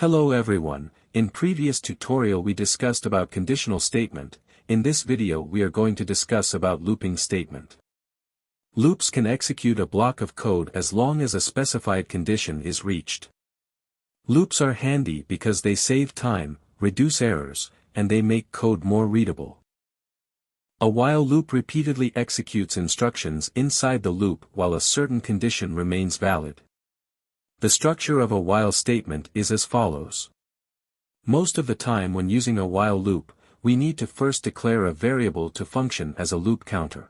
Hello everyone, in previous tutorial we discussed about conditional statement. In this video we are going to discuss about looping statement. Loops can execute a block of code as long as a specified condition is reached. Loops are handy because they save time, reduce errors, and they make code more readable. A while loop repeatedly executes instructions inside the loop while a certain condition remains valid. The structure of a while statement is as follows. Most of the time when using a while loop, we need to first declare a variable to function as a loop counter.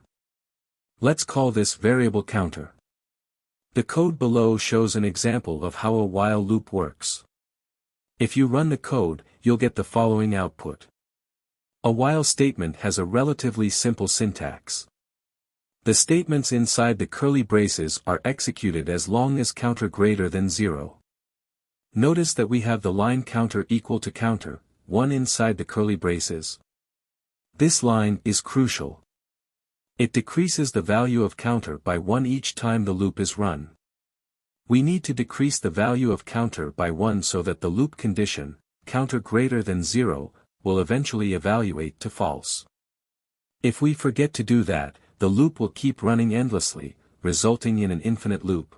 Let's call this variable counter. The code below shows an example of how a while loop works. If you run the code, you'll get the following output. A while statement has a relatively simple syntax. The statements inside the curly braces are executed as long as counter greater than 0. Notice that we have the line counter equal to counter, 1 inside the curly braces. This line is crucial. It decreases the value of counter by 1 each time the loop is run. We need to decrease the value of counter by 1 so that the loop condition, counter greater than 0, will eventually evaluate to false. If we forget to do that, the loop will keep running endlessly, resulting in an infinite loop.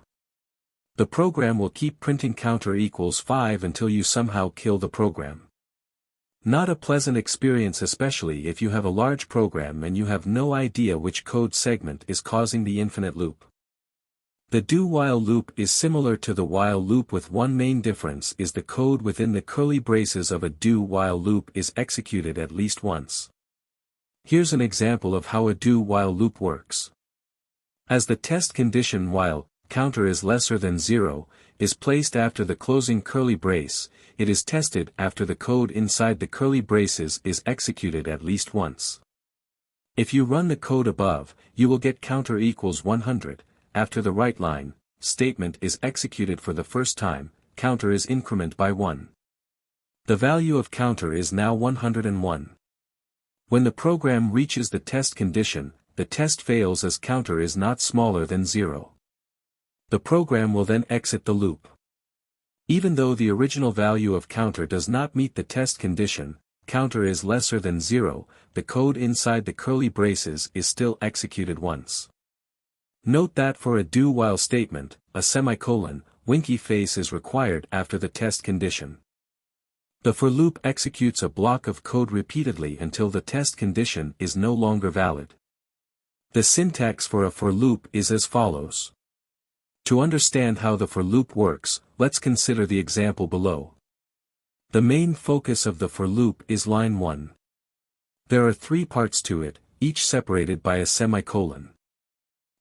The program will keep printing counter equals 5 until you somehow kill the program. Not a pleasant experience, especially if you have a large program and you have no idea which code segment is causing the infinite loop. The do-while loop is similar to the while loop, with one main difference is the code within the curly braces of a do-while loop is executed at least once. Here's an example of how a do-while loop works. As the test condition while counter is lesser than 0 is placed after the closing curly brace, it is tested after the code inside the curly braces is executed at least once. If you run the code above, you will get counter equals 100. After the right line statement is executed for the first time, counter is increment by 1. The value of counter is now 101. When the program reaches the test condition, the test fails as counter is not smaller than 0. The program will then exit the loop. Even though the original value of counter does not meet the test condition, counter is lesser than 0, the code inside the curly braces is still executed once. Note that for a do-while statement, a semicolon, winky face is required after the test condition. The for loop executes a block of code repeatedly until the test condition is no longer valid. The syntax for a for loop is as follows. To understand how the for loop works, let's consider the example below. The main focus of the for loop is line 1. There are 3 parts to it, each separated by a semicolon.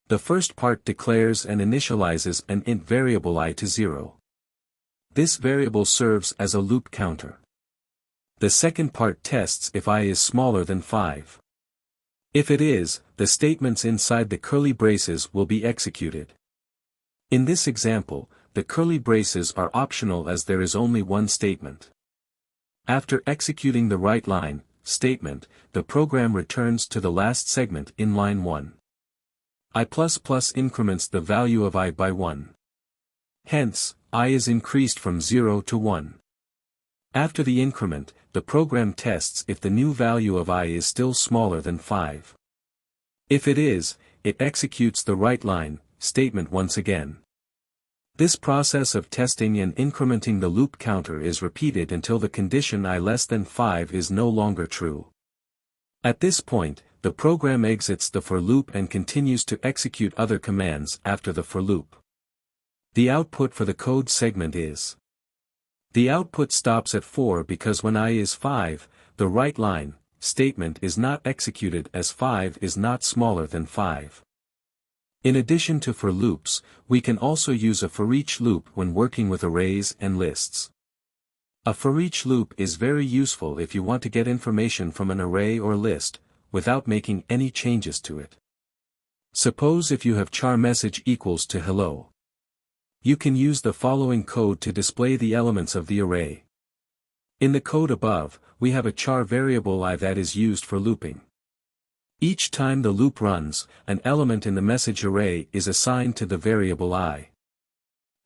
The first part declares and initializes an int variable I to 0. This variable serves as a loop counter. The second part tests if I is smaller than 5. If it is, the statements inside the curly braces will be executed. In this example, the curly braces are optional as there is only one statement. After executing the right line statement, the program returns to the last segment in line 1. I++ increments the value of I by 1. Hence, I is increased from 0 to 1. After the increment, the program tests if the new value of I is still smaller than 5. If it is, it executes the right line statement once again. This process of testing and incrementing the loop counter is repeated until the condition I less than 5 is no longer true. At this point, the program exits the for loop and continues to execute other commands after the for loop. The output for the code segment is. The output stops at 4 because when I is 5, the right line statement is not executed as 5 is not smaller than 5. In addition to for loops, we can also use a for each loop when working with arrays and lists. A for each loop is very useful if you want to get information from an array or list, without making any changes to it. Suppose if you have char message equals to hello. You can use the following code to display the elements of the array. In the code above, we have a char variable I that is used for looping. Each time the loop runs, an element in the message array is assigned to the variable I.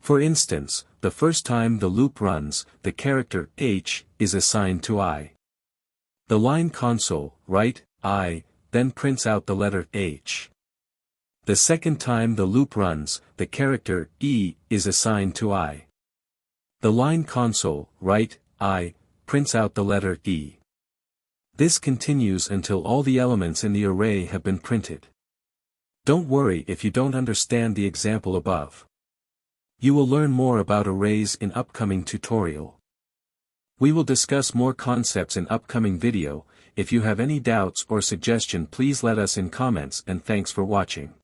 For instance, the first time the loop runs, the character h is assigned to I. The line console, write, I, then prints out the letter h. The second time the loop runs, the character e is assigned to I. The line console, write, I, prints out the letter e. This continues until all the elements in the array have been printed. Don't worry if you don't understand the example above. You will learn more about arrays in upcoming tutorial. We will discuss more concepts in upcoming video. If you have any doubts or suggestion, please let us in comments, and thanks for watching.